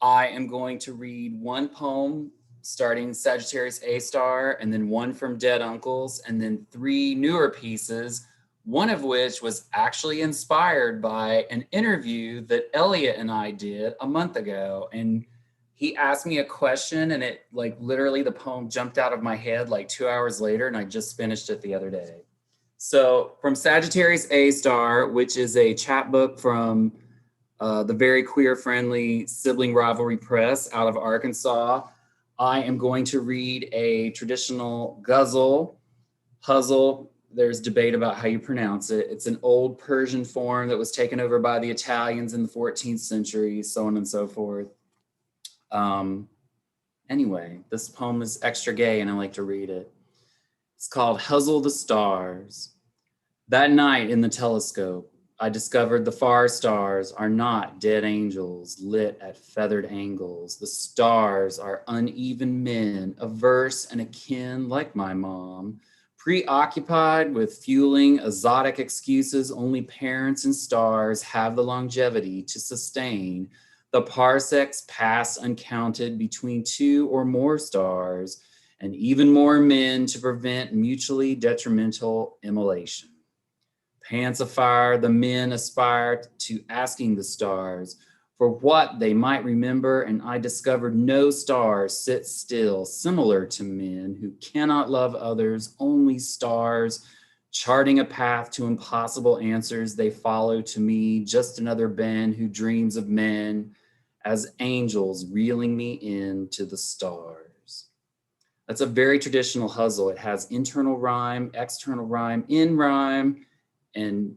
I am going to read one poem starting Sagittarius A star, and then one from Dead Uncles, and then three newer pieces, one of which was actually inspired by an interview that Elliot and I did a month ago. And he asked me a question, and it like literally the poem jumped out of my head like 2 hours later, and I just finished it the other day. So from Sagittarius A star, which is a chapbook from the very queer friendly Sibling Rivalry Press out of Arkansas. I am going to read a traditional ghazal, puzzle. There's debate about how you pronounce it. It's an old Persian form that was taken over by the Italians in the 14th century, so on and so forth. Um, anyway, this poem is extra gay and I like to read it. It's called Huzzle the Stars. That night in the telescope, I discovered the far stars are not dead angels lit at feathered angles. The stars are uneven men, averse and akin like my mom, preoccupied with fueling exotic excuses only parents and stars have the longevity to sustain. The parsecs pass uncounted between two or more stars, and even more men to prevent mutually detrimental immolation. Pants afire, the men aspire to asking the stars for what they might remember, and I discovered no stars sit still, similar to men who cannot love others, only stars charting a path to impossible answers. They follow to me, just another Ben who dreams of men as angels reeling me into the stars. That's a very traditional huzzle. It has internal rhyme, external rhyme, in rhyme, and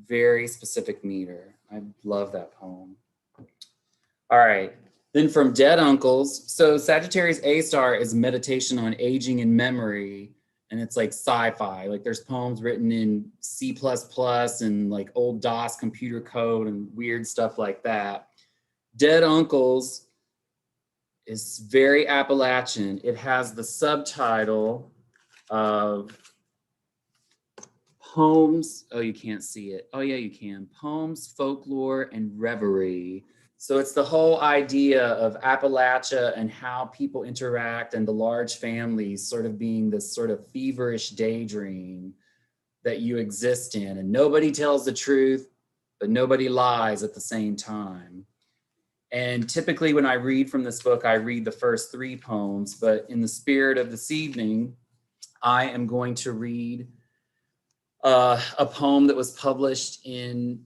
very specific meter. I love that poem. All right. Then from Dead Uncles. So Sagittarius A star is meditation on aging and memory. And it's like sci-fi. Like there's poems written in C++ and like old DOS computer code and weird stuff like that. Dead Uncles is very Appalachian. It has the subtitle of Poems. Oh, you can't see it. Oh, yeah, you can. Poems, folklore, and reverie. So it's the whole idea of Appalachia and how people interact and the large families sort of being this sort of feverish daydream that you exist in. And nobody tells the truth, but nobody lies at the same time. And typically when I read from this book, I read the first three poems, but in the spirit of this evening, I am going to read a poem that was published in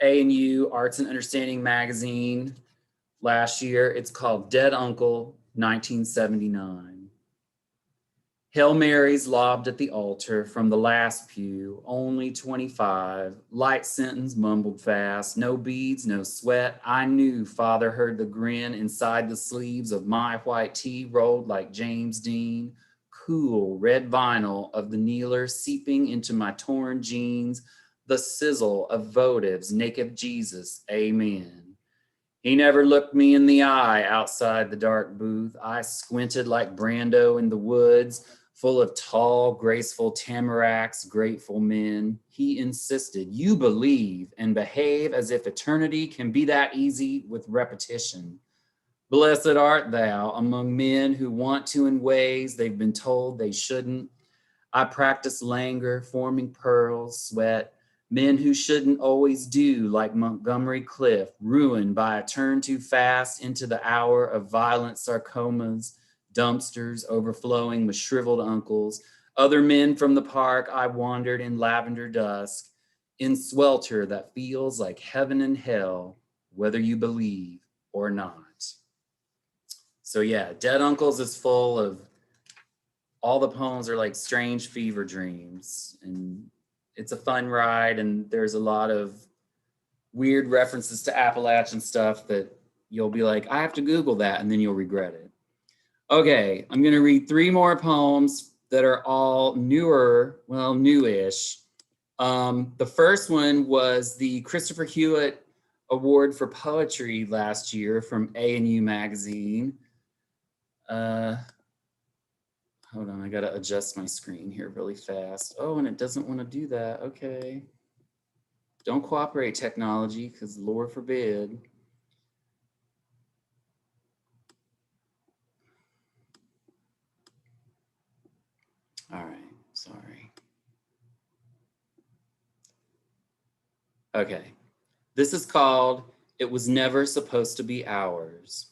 A&U Arts and Understanding magazine last year. It's called Dead Uncle, 1979. Hail Marys lobbed at the altar from the last pew, only 25. Light sentence mumbled fast, no beads, no sweat. I knew Father heard the grin inside the sleeves of my white tee rolled like James Dean. Cool red vinyl of the kneeler seeping into my torn jeans, the sizzle of votives, naked Jesus, amen. He never looked me in the eye outside the dark booth. I squinted like Brando in the woods, full of tall, graceful tamaracks, grateful men. He insisted, you believe and behave as if eternity can be that easy with repetition. Blessed art thou among men who want to in ways they've been told they shouldn't. I practice languor, forming pearls, sweat, men who shouldn't always do like Montgomery Cliff, ruined by a turn too fast into the hour of violent sarcomas, dumpsters overflowing with shriveled uncles. Other men from the park I wandered in lavender dusk, in swelter that feels like heaven and hell, whether you believe or not. So yeah, Dead Uncles is full of, all the poems are like strange fever dreams, and it's a fun ride, and there's a lot of weird references to Appalachian stuff that you'll be like, I have to Google that, and then you'll regret it. Okay, I'm gonna read three more poems that are all newer, well, newish. The first one was the Christopher Hewitt Award for Poetry last year from A&U Magazine. Hold on, I gotta adjust my screen here really fast. Oh, and it doesn't wanna do that, okay. Don't cooperate, technology, because Lord forbid. Okay. This is called It Was Never Supposed to Be Ours.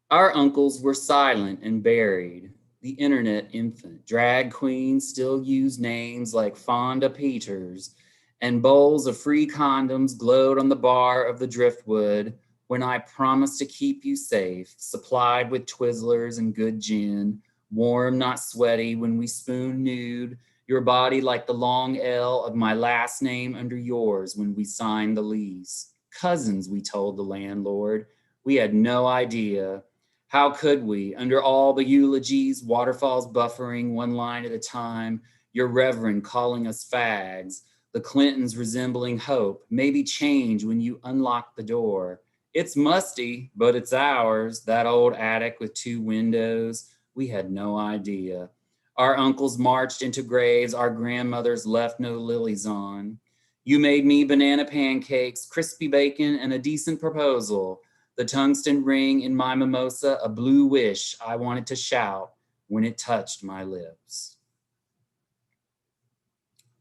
Our uncles were silent and buried. The internet infant. Drag queens still use names like Fonda Peters, and bowls of free condoms glowed on the bar of the driftwood when I promised to keep you safe, supplied with Twizzlers and good gin, warm, not sweaty when we spoon nude, your body like the long L of my last name under yours when we signed the lease. Cousins, we told the landlord. We had no idea. How could we, under all the eulogies, waterfalls buffering one line at a time, your reverend calling us fags, the Clintons resembling hope, maybe change when you unlock the door. It's musty, but it's ours, that old attic with 2 windows. We had no idea. Our uncles marched into graves our grandmothers left no lilies on. You made me banana pancakes, crispy bacon, and a decent proposal. The tungsten ring in my mimosa, a blue wish I wanted to shout when it touched my lips.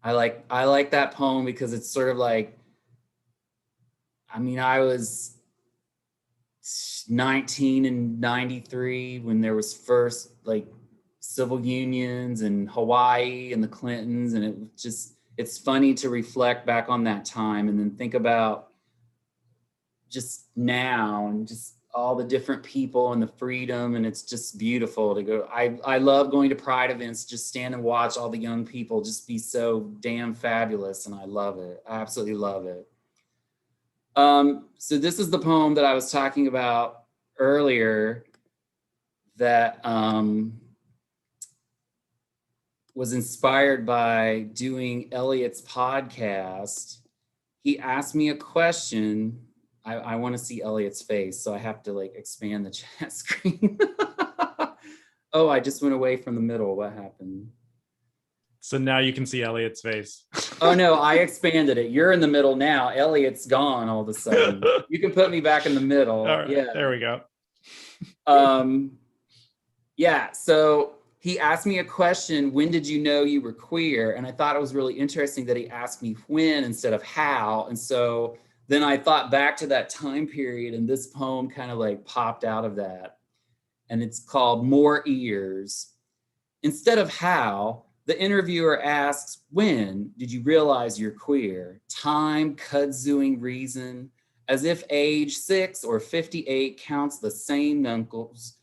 I like that poem because it's sort of like, I mean, I was 19 in 93 when there was first like civil unions in Hawaii and the Clintons, and it's funny to reflect back on that time and then think about just now and just all the different people and the freedom, and it's just beautiful to go. I love going to Pride events, just stand and watch all the young people just be so damn fabulous, and I love it. I absolutely love it. So this is the poem that I was talking about earlier that was inspired by doing Elliot's podcast. He asked me a question. I want to see Elliot's face, so I have to like expand the chat screen. Oh, I just went away from the middle. What happened? So now you can see Elliot's face. Oh no, I expanded it. You're in the middle now. Elliot's gone all of a sudden. You can put me back in the middle. All right, yeah. There we go. Yeah, so he asked me a question, when did you know you were queer? And I thought it was really interesting that he asked me when instead of how. And so then I thought back to that time period, and this poem kind of like popped out of that. And it's called More Ears. Instead of how, the interviewer asks, when did you realize you're queer? Time, kudzuing reason, as if age 6 or 58 counts the same knuckles,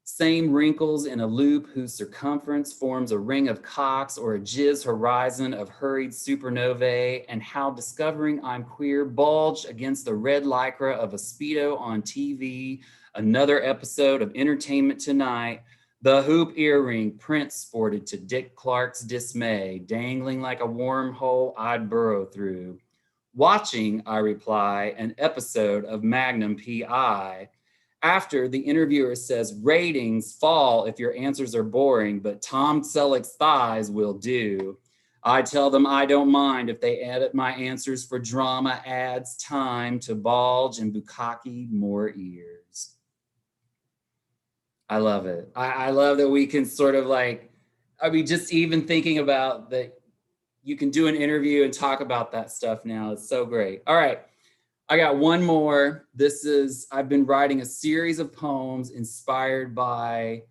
same wrinkles in a loop whose circumference forms a ring of cocks or a jizz horizon of hurried supernovae, and how discovering I'm queer bulged against the red lycra of a Speedo on TV, another episode of Entertainment Tonight, the hoop earring Prince sported to Dick Clark's dismay, dangling like a wormhole I'd burrow through. Watching, I reply, an episode of Magnum PI. After, the interviewer says ratings fall if your answers are boring, but Tom Selleck's thighs will do. I tell them I don't mind if they edit my answers for drama adds time to bulge and bukkake more ears. I love it. I love that we can sort of like, I mean, just even thinking about that you can do an interview and talk about that stuff now. It's so great. All right. I got one more. I've been writing a series of poems inspired by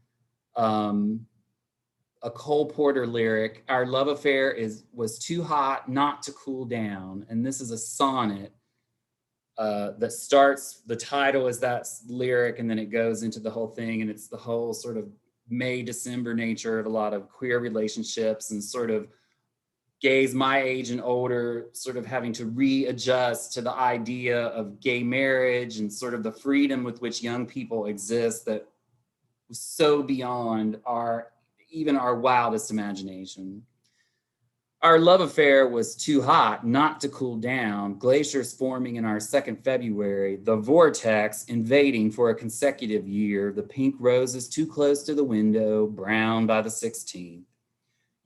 a Cole Porter lyric. Our love affair was too hot not to cool down. And this is a sonnet that starts, the title is that lyric, and then it goes into the whole thing. And it's the whole sort of May, December nature of a lot of queer relationships and sort of gays my age and older sort of having to readjust to the idea of gay marriage and sort of the freedom with which young people exist that was so beyond even our wildest imagination. Our love affair was too hot not to cool down, glaciers forming in our second February, the vortex invading for a consecutive year, the pink roses too close to the window, brown by the 16th.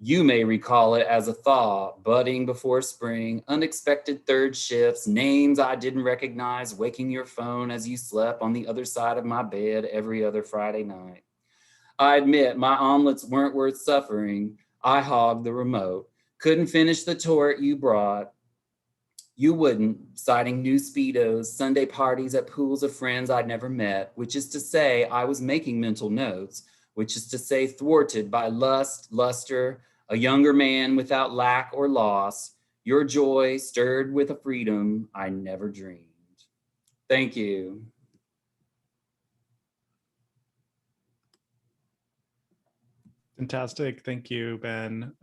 You may recall it as a thaw, budding before spring, unexpected third shifts, names I didn't recognize, waking your phone as you slept on the other side of my bed every other Friday night. I admit my omelets weren't worth suffering. I hogged the remote, couldn't finish the torte you brought. You wouldn't, citing new Speedos, Sunday parties at pools of friends I'd never met, which is to say I was making mental notes, which is to say thwarted by lust, luster, a younger man without lack or loss, your joy stirred with a freedom I never dreamed. Thank you. Fantastic. Thank you, Ben.